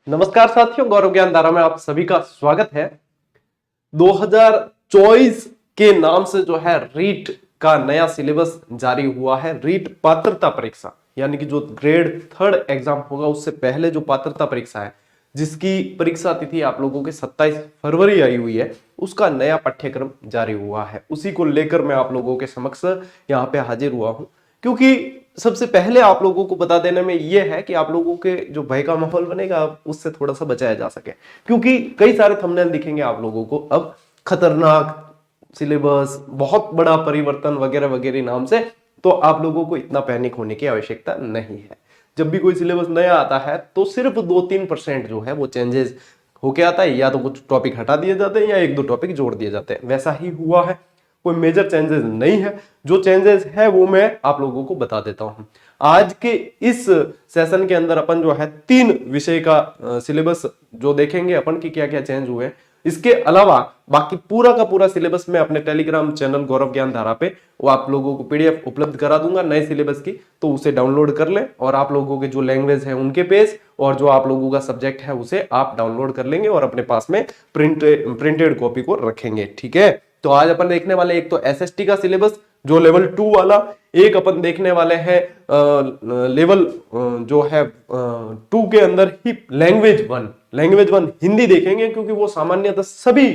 नमस्कार साथियों, गौरव ज्ञान धारा में आप सभी का स्वागत है। 2024 के नाम से जो है रीट का नया सिलेबस जारी हुआ है। रीट पात्रता परीक्षा यानी कि जो ग्रेड 3 एग्जाम होगा उससे पहले जो पात्रता परीक्षा है, जिसकी परीक्षा तिथि आप लोगों के 27 फरवरी आई हुई है, उसका नया पाठ्यक्रम जारी हुआ है। उसी को लेकर मैं आप लोगों के समक्ष यहाँ पे हाजिर हुआ हूँ, क्योंकि सबसे पहले आप लोगों को बता देने में यह है कि आप लोगों के जो भय का माहौल बनेगा उससे थोड़ा सा बचाया जा सके, क्योंकि कई सारे थंबनेल दिखेंगे आप लोगों को अब खतरनाक सिलेबस, बहुत बड़ा परिवर्तन वगैरह वगैरह नाम से। तो आप लोगों को इतना पैनिक होने की आवश्यकता नहीं है। जब भी कोई सिलेबस नया आता है तो सिर्फ 2-3% जो है वो चेंजेस होके आता है, या तो कुछ टॉपिक हटा दिए जाते हैं या 1-2 टॉपिक जोड़ दिए जाते हैं। वैसा ही हुआ है, कोई मेजर चेंजेस नहीं है। जो चेंजेस है वो मैं आप लोगों को बता देता हूं। आज के इस सेशन के अंदर अपन जो है 3 विषय का सिलेबस जो देखेंगे अपन की क्या क्या चेंज हुए। इसके अलावा बाकी पूरा का पूरा सिलेबस मैं अपने टेलीग्राम चैनल गौरव ज्ञान धारा पे वो आप लोगों को पीडीएफ उपलब्ध करा दूंगा नए सिलेबस की, तो उसे डाउनलोड कर लें और आप लोगों के जो लैंग्वेज है उनके पेज और जो आप लोगों का सब्जेक्ट है उसे आप डाउनलोड कर लेंगे और अपने पास में प्रिंटेड कॉपी को रखेंगे। ठीक है, तो आज अपन देखने वाले एक तो एसएसटी का सिलेबस जो लेवल 2 वाला, एक अपन देखने वाले हैं लेवल जो है 2 के अंदर ही लैंग्वेज वन हिंदी देखेंगे, क्योंकि वो सामान्यतः सभी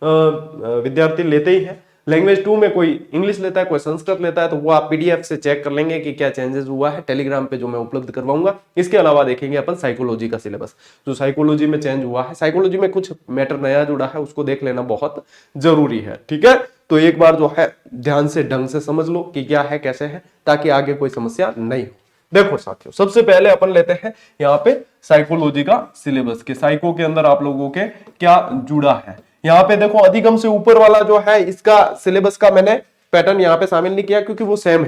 विद्यार्थी लेते ही हैं। लैंग्वेज 2 में कोई इंग्लिश लेता है, कोई संस्कृत लेता है, तो वो आप पीडीएफ से चेक कर लेंगे कि क्या चेंजेस हुआ है टेलीग्राम पे जो मैं उपलब्ध करवाऊंगा। इसके अलावा देखेंगे अपन साइकोलॉजी का सिलेबस, जो साइकोलॉजी में चेंज हुआ है। साइकोलॉजी में कुछ मैटर नया जुड़ा है, उसको देख लेना बहुत जरूरी है। ठीक है, तो एक बार जो है ध्यान से ढंग से समझ लो कि क्या है कैसे है, ताकि आगे कोई समस्या नहीं हो। देखो साथियों, सबसे पहले अपन लेते हैं यहाँ पे साइकोलॉजी का सिलेबस के साइको के अंदर आप लोगों के क्या जुड़ा है। यहाँ पे देखो अधिगम से ऊपर वाला जो है इसका सिलेबस का मैंने पैटर्न यहाँ पे शामिल नहीं किया, क्योंकि वो सेम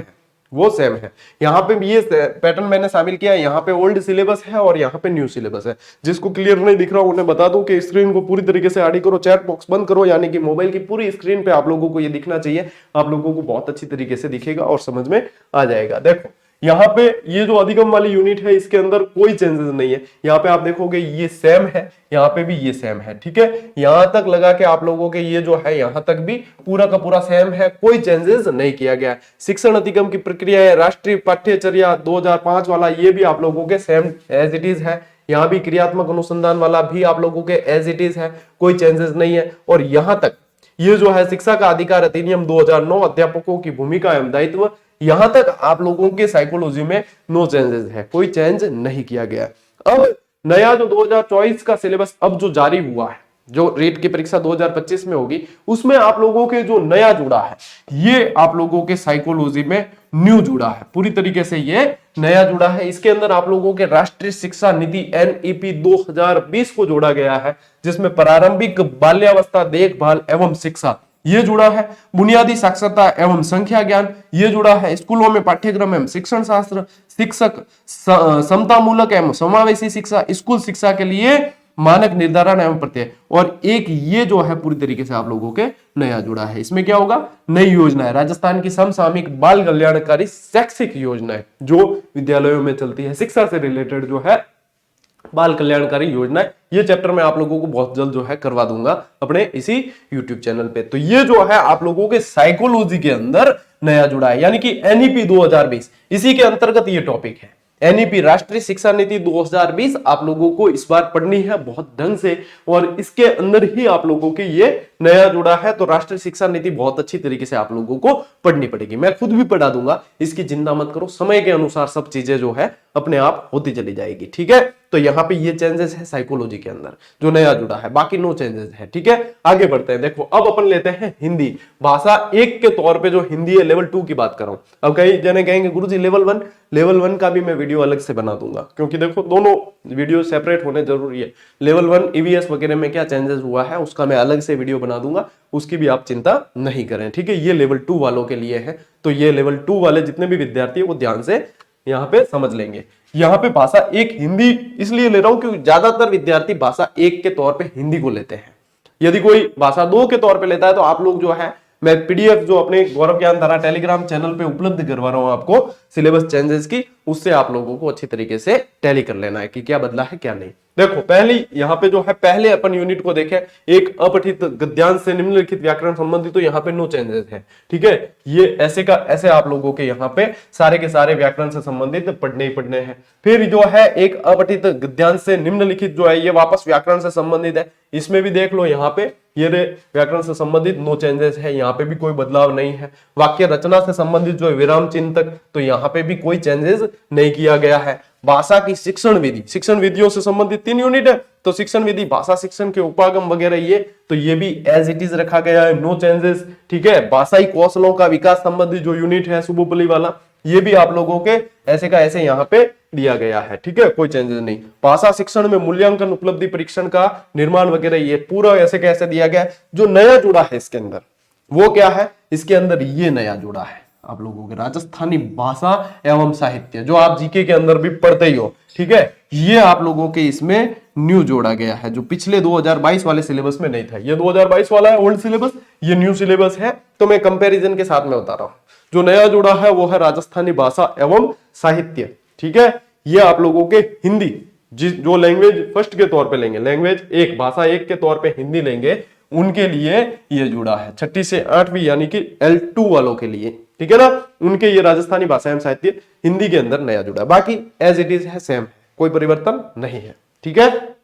है। यहाँ पे ये पैटर्न मैंने शामिल किया है। यहाँ पे ओल्ड सिलेबस है और यहाँ पे न्यू सिलेबस है। जिसको क्लियर नहीं दिख रहा उन्हें बता दूं कि स्क्रीन को पूरी तरीके से आड़ी करो, चैट बॉक्स बंद करो, यानी कि मोबाइल की पूरी स्क्रीन पे आप लोगों को ये दिखना चाहिए। आप लोगों को बहुत अच्छी तरीके से दिखेगा और समझ में आ जाएगा। देखो यहाँ पे ये जो अधिगम वाली यूनिट है इसके अंदर कोई चेंजेस नहीं है। यहाँ पे आप देखोगे ये सेम है, यहाँ पे भी ये सेम है। ठीक है, यहां तक लगा के आप लोगों के ये जो है यहां तक भी पूरा का पूरा सेम है, कोई चेंजेस नहीं किया गया। शिक्षण अधिगम की प्रक्रिया है, राष्ट्रीय पाठ्यचर्या 2005 वाला ये भी आप लोगों के सेम एज इट इज है। यहाँ भी क्रियात्मक अनुसंधान वाला भी आप लोगों के एज इट इज है, कोई चेंजेस नहीं है। और यहां तक ये जो है शिक्षा का अधिकार अधिनियम 2009 अध्यापकों की भूमिका एवं दायित्व, यहां तक आप लोगों के साइकोलॉजी में नो चेंजेस है, कोई चेंज नहीं किया गया। अब नया जो 2024 का सिलेबस अब जो जारी हुआ है, जो रीट की परीक्षा 2025 में होगी, उसमें आप लोगों के जो नया जुड़ा है ये आप लोगों के साइकोलॉजी में न्यू जुड़ा है, पूरी तरीके से ये नया जुड़ा है। इसके अंदर आप लोगों के राष्ट्रीय शिक्षा नीति एनईपी 2020 को जोड़ा गया है, जिसमें प्रारंभिक बाल्यावस्था देखभाल एवं शिक्षा ये जुड़ा है। बुनियादी साक्षरता एवं संख्या ज्ञान ये जुड़ा है। स्कूलों में पाठ्यक्रम एवं शिक्षण शास्त्र, शिक्षक समतामूलक एवं समावेशी शिक्षा, स्कूल शिक्षा के लिए मानक निर्धारण एवं प्रत्यय, और एक ये जो है पूरी तरीके से आप लोगों के नया जुड़ा है। इसमें क्या होगा, नई योजना है, राजस्थान की समसामयिक बाल कल्याणकारी शैक्षिक योजना है जो विद्यालयों में चलती है, शिक्षा से रिलेटेड जो है बाल कल्याणकारी योजना है। ये चैप्टर मैं आप लोगों को बहुत जल्द जो है करवा दूंगा अपने इसी YouTube चैनल पे। तो ये जो है आप लोगों के साइकोलॉजी के अंदर नया जुड़ा है, यानी कि एनईपी 2020 इसी के अंतर्गत ये टॉपिक है। एनईपी राष्ट्रीय शिक्षा नीति 2020 आप लोगों को इस बार पढ़नी है बहुत ढंग से, और इसके अंदर ही आप लोगों के ये नया जुड़ा है। तो राष्ट्रीय शिक्षा नीति बहुत अच्छी तरीके से आप लोगों को पढ़नी पड़ेगी, मैं खुद भी पढ़ा दूंगा, इसकी चिंता मत करो। समय के अनुसार सब चीजें जो है अपने आप होती चली जाएगी। ठीक है, तो यहाँ पे ये चेंजेस है साइकोलॉजी के अंदर जो नया जुड़ा है, बाकी नो चेंजेस है। ठीक है, आगे बढ़ते हैं। देखो अब अपन लेते हैं हिंदी भाषा 1 के तौर पे जो हिंदी है लेवल 2 की बात कर रहा हूं। अब कई जने कहेंगे गुरुजी लेवल 1 का भी मैं वीडियो अलग से बना दूंगा, क्योंकि देखो दोनों वीडियो सेपरेट होने जरूरी है। लेवल 1 ईवीएस वगैरह में क्या चेंजेस हुआ है उसका मैं अलग से वीडियो बना दूंगा, उसकी भी आप चिंता नहीं करें। ठीक है, ये लेवल 2 वालों के लिए है, तो ये लेवल 2 वाले जितने भी विद्यार्थी है वो ध्यान से यहाँ पे समझ लेंगे। यहाँ पे भाषा 1 हिंदी इसलिए ले रहा हूं क्योंकि ज्यादातर विद्यार्थी भाषा 1 के तौर पे हिंदी को लेते हैं। यदि कोई भाषा 2 के तौर पे लेता है तो आप लोग जो है, मैं पीडीएफ जो अपने गौरव ज्ञान धारा टेलीग्राम चैनल पे उपलब्ध करवा रहा हूं आपको सिलेबस चेंजेस की, उससे आप लोगों को अच्छी तरीके से टैली कर लेना है कि क्या बदला है क्या नहीं। देखो पहली यहाँ पे जो है, पहले अपन यूनिट को देखें, एक अपठित गद्यांश से निम्नलिखित व्याकरण संबंधी, तो यहाँ पे नो चेंजेस है, ठीक है। ये ऐसे का ऐसे आप लोगों के यहाँ पे सारे के सारे व्याकरण से संबंधित पढ़ने ही पढ़ने हैं। फिर जो है एक अपठित गद्यांश से निम्नलिखित जो है ये वापस व्याकरण से संबंधित है, इसमें भी देख लो यहाँ पे ये व्याकरण से संबंधित नो चेंजेस है, यहाँ पे भी कोई बदलाव नहीं है। वाक्य रचना से संबंधित जो है विराम चिन्ह तक, तो यहाँ पे भी कोई चेंजेस नहीं किया गया है। भाषा की शिक्षण विधि, शिक्षण विधियों से संबंधित 3 यूनिट है, तो शिक्षण विधि, भाषा शिक्षण के उपागम वगैरह ये, तो ये भी एज इट इज रखा गया है, नो चेंजेस, ठीक है। भाषाई कौशलों का विकास संबंधित जो यूनिट है शुभोपली वाला, ये भी आप लोगों के ऐसे का ऐसे यहाँ पे दिया गया है, ठीक है, कोई चेंजेस नहीं। भाषा शिक्षण में मूल्यांकन, उपलब्धि परीक्षण का निर्माण वगैरह ये पूरा ऐसे कैसे दिया गया है। जो नया जुड़ा है इसके अंदर वो क्या है, इसके अंदर ये नया जुड़ा है आप लोगों के राजस्थानी भाषा एवं साहित्य, जो आप जीके के अंदर भी पढ़ते ही हो, ठीक है। ये आप लोगों के इसमें न्यू जोड़ा गया है, जो पिछले 2022 वाले सिलेबस में नहीं था। ये 2022 वाला है ओल्ड सिलेबस, ये न्यू सिलेबस है, तो मैं कंपैरिजन के साथ में बता रहा हूं। जो नया जुड़ा है वो है राजस्थानी भाषा एवं साहित्य, ठीक है। ये आप लोगों के हिंदी, जो लैंग्वेज फर्स्ट के तौर पे लेंगे, लैंग्वेज 1 भाषा 1 के तौर पे हिंदी लेंगे, उनके लिए ये जुड़ा है। 6ठी से 8वीं यानी कि L2 वालों के लिए, ठीक है ना, उनके ये राजस्थानी भाषा एवं साहित्य हिंदी के अंदर नया जुड़ा है। बाकी एज इट इज है, सेम है, कोई परिवर्तन नहीं है, ठीक है।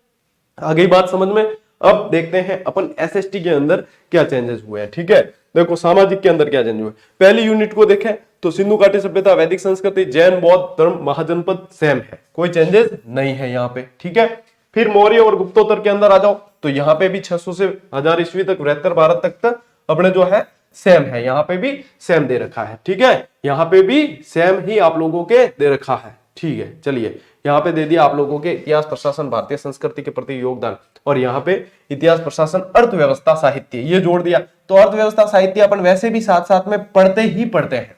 आगे बात समझ में। अब देखते हैं अपन SST के अंदर क्या चेंजेस हुए हैं, ठीक है। देखो सामाजिक के अंदर क्या चेंज हुए, पहली यूनिट को देखें तो सिंधु घाटी सभ्यता, वैदिक संस्कृति, जैन बौद्ध धर्म, महाजनपद सेम है, कोई चेंजेस नहीं है यहाँ पे, ठीक है। फिर मौर्य और गुप्तोत्तर के अंदर आ जाओ तो यहाँ पे भी 600 से 1000 ईस्वी तक, 73 भारत तक अपने जो है सेम है, यहाँ पे भी सेम दे रखा है, ठीक है। यहाँ पे भी सेम ही आप लोगों के दे रखा है, ठीक है। चलिए यहाँ पे दे दिया आप लोगों के इतिहास प्रशासन, भारतीय संस्कृति के प्रति योगदान, और यहाँ पे इतिहास प्रशासन, अर्थव्यवस्था, साहित्य ये जोड़ दिया। तो अर्थव्यवस्था साहित्य अपन वैसे भी साथ साथ में पढ़ते ही पढ़ते हैं।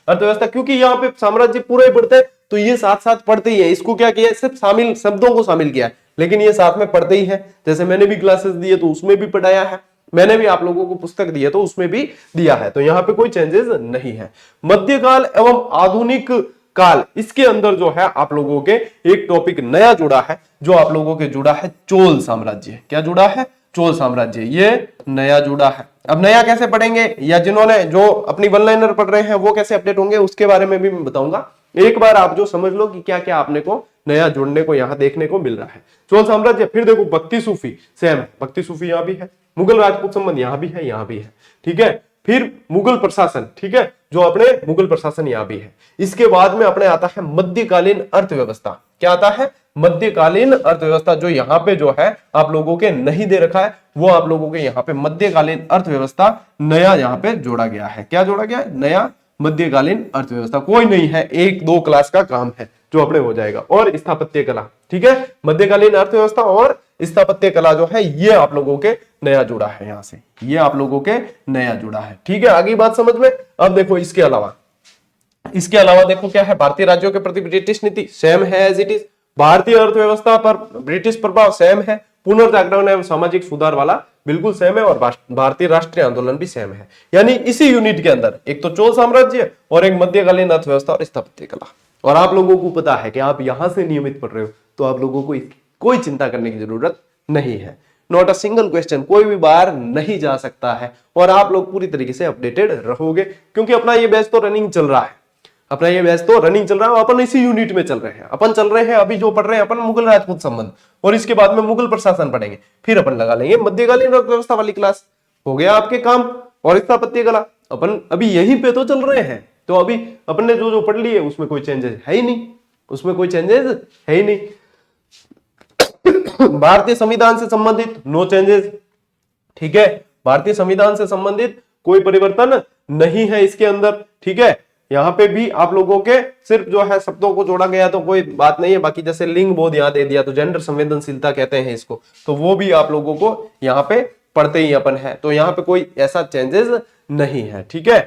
अर्थव्यवस्था क्योंकि यहाँ पे साम्राज्य पूरा ही पढ़ते हैं, तो ये साथ साथ पढ़ते ही है। इसको क्या किया, सिर्फ शामिल शब्दों को शामिल किया, लेकिन ये साथ में पढ़ते ही है। जैसे मैंने भी क्लासेस दिए तो उसमें भी पढ़ाया है, मैंने भी आप लोगों को पुस्तक दिए तो उसमें भी दिया है, तो यहाँ पे कोई चेंजेस नहीं है। मध्यकाल एवं आधुनिक काल, इसके अंदर जो है आप लोगों के एक टॉपिक नया जुड़ा है, जो आप लोगों के जुड़ा है चोल साम्राज्य। क्या जुड़ा है, चोल साम्राज्य, ये नया जुड़ा है। अब नया कैसे पढ़ेंगे, या जिन्होंने जो अपनी वन लाइनर पढ़ रहे हैं वो कैसे अपडेट होंगे, उसके बारे में भी मैं बताऊंगा। एक बार आप जो समझ लो कि क्या क्या आपने को नया जुड़ने को यहाँ देखने को मिल रहा है। चोल साम्राज्य, फिर देखो भक्ति सूफी सेम, भक्ति सूफी यहाँ भी है, मुगल राजपूत संबंध यहाँ भी है, यहाँ भी है, ठीक है। फिर मुगल प्रशासन, ठीक है, जो अपने मुगल प्रशासन यहाँ भी है। इसके बाद में अपने आता है मध्यकालीन अर्थव्यवस्था। क्या आता है, मध्यकालीन अर्थव्यवस्था, जो यहाँ पे जो है आप लोगों के नहीं दे रखा है, वो आप लोगों के यहाँ पे मध्यकालीन अर्थव्यवस्था नया यहाँ पे जोड़ा गया है। क्या जोड़ा गया है, नया मध्यकालीन अर्थव्यवस्था। कोई नहीं है, 1-2 क्लास का काम है जो अपने हो जाएगा। और स्थापत्य कला, ठीक है, मध्यकालीन अर्थव्यवस्था और स्थापत्य कला जो है ये आप लोगों के नया जुड़ा है, यहां से ये आप लोगों के नया जुड़ा है, ठीक है। आगे बात समझ में। अब देखो इसके अलावा देखो क्या है, भारतीय राज्यों के प्रति ब्रिटिश नीति सेम है एज इट इज। भारतीय अर्थव्यवस्था पर ब्रिटिश प्रभाव सेम है। पुनर्जागरण एवं सामाजिक सुधार वाला बिल्कुल सेम है, और भारतीय राष्ट्रीय आंदोलन भी सेम है। यानी इसी यूनिट के अंदर एक तो चोल साम्राज्य और एक मध्यकालीन अर्थव्यवस्था और स्थापत्य कला। और आप लोगों को पता है कि आप यहां से नियमित पढ़ रहे हो, तो आप लोगों को कोई चिंता करने की जरूरत नहीं है। नॉट अ सिंगल क्वेश्चन, कोई भी बार नहीं जा सकता है, और आप लोग पूरी तरीके से अपडेटेड रहोगे, क्योंकि अपना ये बैच तो रनिंग चल रहा है, अपन इसी यूनिट में चल रहे हैं। अपन चल रहे हैं अभी जो पढ़ रहे हैं अपन मुगल राजपूत संबंध, और इसके बाद में मुगल प्रशासन पढ़ेंगे, फिर अपन लगा लेंगे मध्यकालीन अर्थव्यवस्था वाली क्लास। हो गया आपके काम। और स्थापत्य कला अपन अभी यहीं पे तो चल रहे हैं, तो अभी अपन ने जो पढ़ लिए उसमें कोई चेंजेस है ही नहीं, भारतीय संविधान से संबंधित नो चेंजेस, ठीक है। भारतीय संविधान से संबंधित कोई परिवर्तन नहीं है इसके अंदर, ठीक है। यहाँ पे भी आप लोगों के सिर्फ जो है शब्दों को जोड़ा गया तो कोई बात नहीं है। बाकी जैसे लिंग बोध यहाँ दे दिया, तो जेंडर संवेदनशीलता कहते हैं इसको, तो वो भी आप लोगों को यहाँ पे पढ़ते ही अपन है, तो यहाँ पे कोई ऐसा चेंजेस नहीं है, ठीक है।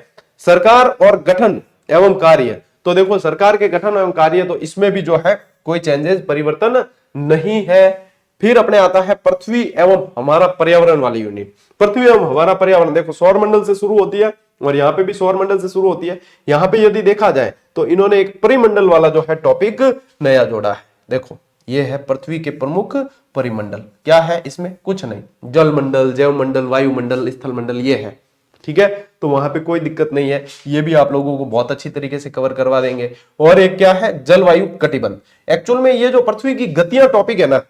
सरकार और गठन एवं कार्य, तो देखो सरकार के गठन एवं कार्य, तो इसमें भी जो है कोई चेंजेस परिवर्तन नहीं है। फिर अपने आता है पृथ्वी एवं हमारा पर्यावरण वाली यूनिट। पृथ्वी एवं हमारा पर्यावरण, देखो सौर मंडल से शुरू होती है, और यहाँ पे भी सौर मंडल से शुरू होती है। यहाँ पे यदि देखा जाए तो इन्होंने एक परिमंडल वाला जो है टॉपिक नया जोड़ा है। देखो ये है पृथ्वी के प्रमुख परिमंडल। क्या है इसमें? कुछ नहीं, जल मंडल, जैव मंडल, वायुमंडल, स्थल मंडल ये है। ठीक है, तो वहां पे कोई दिक्कत नहीं है, ये भी आप लोगों को बहुत अच्छी तरीके से कवर करवा देंगे। और एक क्या है? जलवायु कटिबंध। एक्चुअल में ये जो पृथ्वी की गतियां टॉपिक है ना,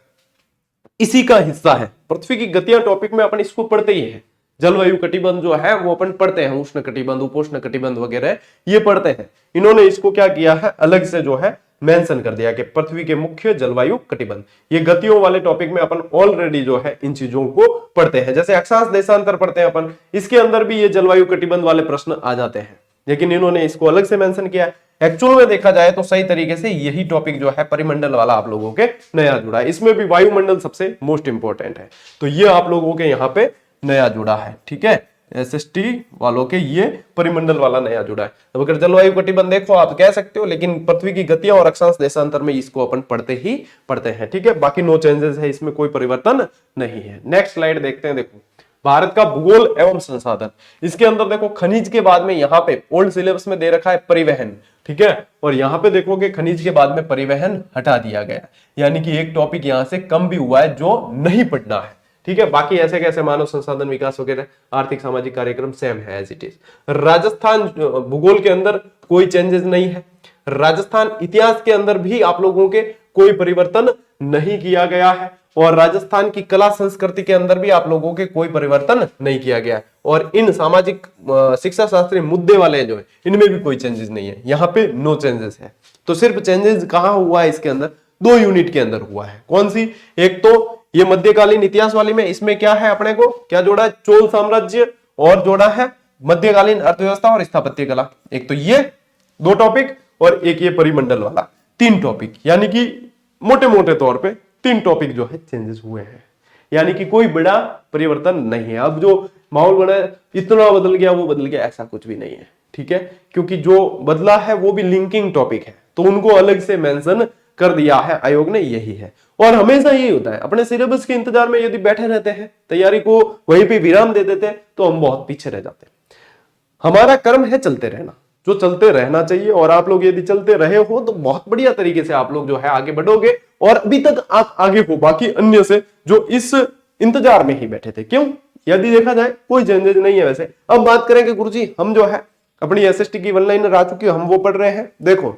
इसी का हिस्सा है। पृथ्वी की गतियां टॉपिक में अपन इसको पढ़ते ही है। जलवायु कटिबंध जो है वो अपन पढ़ते हैं, उष्ण कटिबंध, उपोष्ण कटिबंध वगैरह ये पढ़ते हैं। इन्होंने इसको क्या किया है, अलग से जो है मेंशन कर दिया कि पृथ्वी के मुख्य जलवायु कटिबंध। ये गतियों वाले टॉपिक में अपन ऑलरेडी जो है इन चीजों को पढ़ते हैं। जैसे अक्षांश देशांतर पढ़ते हैं अपन, इसके अंदर भी ये जलवायु कटिबंध वाले प्रश्न आ जाते हैं, लेकिन इन्होंने इसको अलग से मेंशन किया है। एक्चुअल में देखा जाए तो सही तरीके से यही टॉपिक जो है परिमंडल वाला आप लोगों के नया जुड़ा है। इसमें भी वायुमंडल सबसे मोस्ट इंपोर्टेंट है, तो ये आप लोगों के यहाँ पे नया जुड़ा है। ठीक है, एसएसटी वालों के ये परिमंडल वाला नया जुड़ा है। अब अगर जलवायु कटिबंध देखो आप कह सकते हो, लेकिन पृथ्वी की गतियां और अक्षांश देशांतर में इसको अपन पढ़ते हैं। ठीक है, बाकी नो चेंजेस है, इसमें कोई परिवर्तन नहीं है। नेक्स्ट स्लाइड देखते हैं। देखो भारत का भूगोल एवं संसाधन, इसके अंदर देखो खनिज के बाद में यहाँ पे ओल्ड सिलेबस में दे रखा है परिवहन। ठीक है, और यहाँ पे देखोगे खनिज के बाद में परिवहन हटा दिया गया, यानी कि एक टॉपिक यहाँ से कम भी हुआ है जो नहीं पढ़ना है। ठीक है, बाकी ऐसे कैसे मानव संसाधन विकास वगैरह आर्थिक सामाजिक कार्यक्रम सेम है एज इट इज। राजस्थान भूगोल के अंदर कोई चेंजेस नहीं है। राजस्थान इतिहास के अंदर भी आप लोगों के कोई परिवर्तन नहीं किया गया है, और राजस्थान की कला संस्कृति के अंदर भी आप लोगों के कोई परिवर्तन नहीं किया गया है। और इन सामाजिक शिक्षा शास्त्रीय मुद्दे वाले जो है इनमें भी कोई चेंजेस नहीं है, यहाँ पे नो चेंजेस है। तो सिर्फ चेंजेस कहाँ हुआ है इसके अंदर? 2 यूनिट के अंदर हुआ है। कौन सी? एक तो ये मध्यकालीन इतिहास वाली में, इसमें क्या है अपने को क्या जोड़ा है? चोल साम्राज्य, और जोड़ा है मध्यकालीन अर्थव्यवस्था और स्थापत्य कला। एक तो ये 2 टॉपिक और एक ये परिमंडल वाला, 3 टॉपिक, यानी कि मोटे मोटे तौर पे 3 टॉपिक जो है चेंजेस हुए हैं, यानी कि कोई बड़ा परिवर्तन नहीं है। अब जो माहौल बना इतना बदल गया वो बदल गया, ऐसा कुछ भी नहीं है। ठीक है, क्योंकि जो बदला है वो भी लिंकिंग टॉपिक है, तो उनको अलग से मेंशन कर दिया है आयोग ने, यही है। और हमेशा यही होता है, अपने सिलेबस के इंतजार में यदि बैठे रहते हैं, तैयारी को वहीं पे विराम दे देते हैं, तो हम बहुत पीछे रह जाते हैं। हमारा कर्म है चलते रहना, जो चलते रहना चाहिए, और आप लोग यदि चलते रहे हो तो बहुत बढ़िया तरीके से आप लोग जो है आगे बढ़ोगे, और अभी तक आप आगे हो बाकी अन्य से जो इस इंतजार में ही बैठे थे। क्यों? यदि देखा जाए कोई चेंजेस नहीं है। वैसे अब बात करें कि गुरुजी हम जो है अपनी एसएसटी की वन लाइनर आ चुकी है, हम वो पढ़ रहे हैं। देखो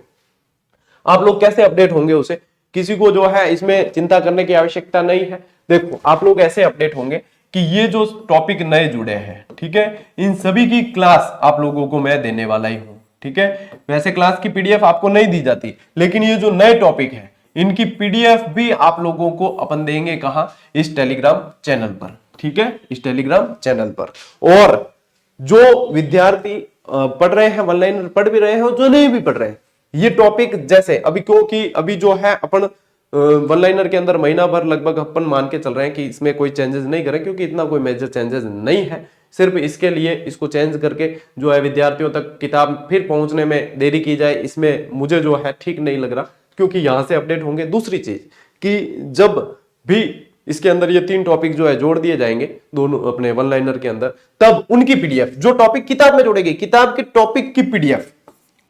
आप लोग कैसे अपडेट होंगे उसे, किसी को जो है इसमें चिंता करने की आवश्यकता नहीं है। देखो आप लोग ऐसे अपडेट होंगे कि ये जो टॉपिक नए जुड़े हैं, ठीक है, इन सभी की क्लास आप लोगों को मैं देने वाला ही हूं। ठीक है, वैसे क्लास की पीडीएफ आपको नहीं दी जाती, लेकिन ये जो नए टॉपिक है इनकी पीडीएफ भी आप लोगों को अपन देंगे कहां? इस टेलीग्राम चैनल पर। ठीक है, इस टेलीग्राम चैनल पर। और जो विद्यार्थी पढ़ रहे हैं वन लाइनर पढ़ भी रहे हैं, और जो नहीं भी पढ़ रहे हैं, ये टॉपिक जैसे अभी, क्योंकि अभी जो है अपन वन लाइनर के अंदर महीना भर लगभग अपन मान के चल रहे हैं कि इसमें कोई चेंजेस नहीं करें, क्योंकि इतना कोई मेजर चेंजेस नहीं है। सिर्फ इसके लिए इसको चेंज करके जो है विद्यार्थियों तक किताब फिर पहुंचने में देरी की जाए, इसमें मुझे जो है ठीक नहीं लग रहा, क्योंकि यहां से अपडेट होंगे। दूसरी चीज कि जब भी इसके अंदर ये 3 टॉपिक जो है जोड़ दिए जाएंगे दोनों अपने वन लाइनर के अंदर, तब उनकी पीडीएफ जो टॉपिक किताब में जोड़ेगी, किताब के टॉपिक की पीडीएफ,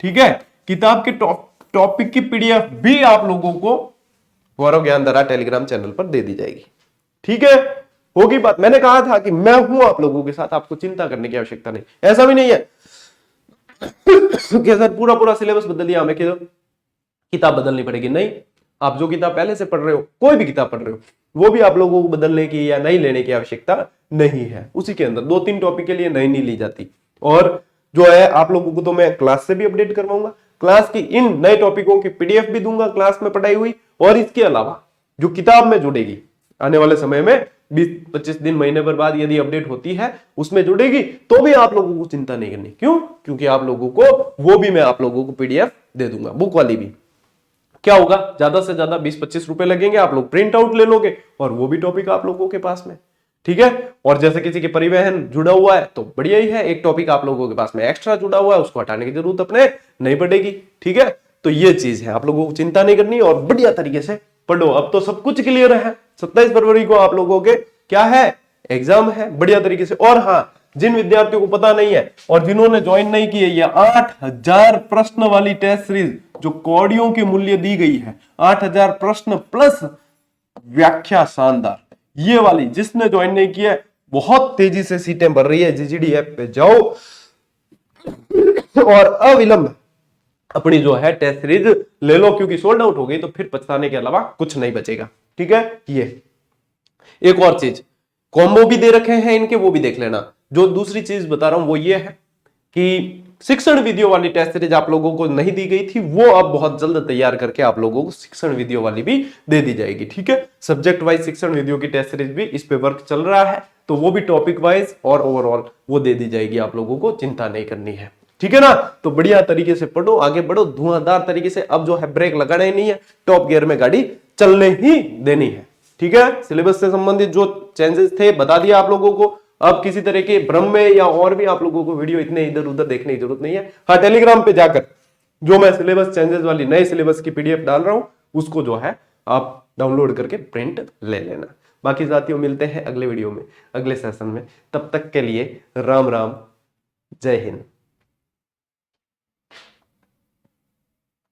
ठीक है, किताब के टॉपिक की पीडीएफ भी आप लोगों को गौरव ज्ञानधारा टेलीग्राम चैनल पर दे दी जाएगी। ठीक है, होगी बात। मैंने कहा था कि मैं हूं आप लोगों के साथ, आपको चिंता करने की आवश्यकता नहीं। ऐसा भी नहीं है कि सर पूरा सिलेबस बदल दिया, हमें किताब बदलनी पड़ेगी। नहीं, आप जो किताब पहले से पढ़ रहे हो, कोई भी किताब पढ़ रहे हो, वो भी आप लोगों को बदलने की या नहीं लेने की आवश्यकता नहीं है। उसी के अंदर 2-3 टॉपिक के लिए नहीं ली जाती। और जो है आप लोगों को तो मैं क्लास से भी अपडेट करवाऊंगा, क्लास की इन नए टॉपिकों की पीडीएफ भी दूंगा क्लास में पढ़ाई हुई, और इसके अलावा जो किताब में जुड़ेगी आने वाले समय में 20-25 दिन महीने भर बाद यदि अपडेट होती है उसमें जुड़ेगी, तो भी आप लोगों को चिंता नहीं करनी। क्यों? क्योंकि आप लोगों को वो भी मैं आप लोगों को पीडीएफ दे दूंगा, बुक वाली भी। क्या होगा, ज्यादा से ज्यादा 20-25 रुपए लगेंगे, आप लोग प्रिंट आउट ले लोगे और वो भी टॉपिक आप लोगों के पास में। ठीक है, और जैसे किसी के परिवहन जुड़ा हुआ है तो बढ़िया ही है, एक टॉपिक आप लोगों के पास में एक्स्ट्रा जुड़ा हुआ है, उसको हटाने की जरूरत अपने नहीं पड़ेगी। ठीक है, तो ये चीज है, आप लोगों को चिंता नहीं करनी और बढ़िया तरीके से पढ़ो। अब तो सब कुछ क्लियर है, 27 फरवरी को आप लोगों के क्या है, एग्जाम है, बढ़िया तरीके से। और हाँ, जिन विद्यार्थियों को पता नहीं है और जिन्होंने ज्वाइन नहीं की है, ये 8000 प्रश्न वाली टेस्ट सीरीज जो कौड़ियों की मूल्य दी गई है, 8000 प्रश्न प्लस व्याख्या शानदार, ये वाली जिसने ज्वाइन नहीं किया है, बहुत तेजी से सीटें भर रही है। जीजीडी ऐप पे जाओ और अविलंब अपनी जो है टेस्ट सीरीज ले लो, क्योंकि सोल्ड आउट हो गई तो फिर पछताने के अलावा कुछ नहीं बचेगा। ठीक है। ये एक और चीज, कॉम्बो भी दे रखे हैं इनके, वो भी देख लेना। जो दूसरी चीज बता रहा हूं वो ये है कि शिक्षण वीडियो वाली टेस्ट सीरीज आप लोगों को नहीं दी गई थी, वो अब बहुत जल्द तैयार करके आप लोगों को शिक्षण वीडियो वाली भी दे दी जाएगी। ठीक है। सब्जेक्ट वाइज शिक्षण वीडियो की टेस्ट सीरीज भी इस पे वर्क चल रहा है, तो वो भी टॉपिक वाइज और ओवरऑल वो दे दी जाएगी, आप लोगों को चिंता नहीं करनी है। ठीक है ना। तो बढ़िया तरीके से पढ़ो, आगे बढ़ो धुआंधार तरीके से। अब जो है ब्रेक लगाना ही नहीं है, टॉप गियर में गाड़ी चलने ही देनी है। ठीक है। सिलेबस से संबंधित जो चेंजेस थे बता दिया आप लोगों को। अब किसी तरह के भ्रम में या और भी आप लोगों को वीडियो इतने इधर उधर देखने की जरूरत नहीं है। हाँ, टेलीग्राम पे जाकर जो मैं सिलेबस चेंजेस वाली नए सिलेबस की पीडीएफ डाल रहा हूं, उसको जो है आप डाउनलोड करके प्रिंट ले लेना। बाकी साथियों मिलते हैं अगले वीडियो में, अगले सेशन में। तब तक के लिए राम राम, जय हिंद।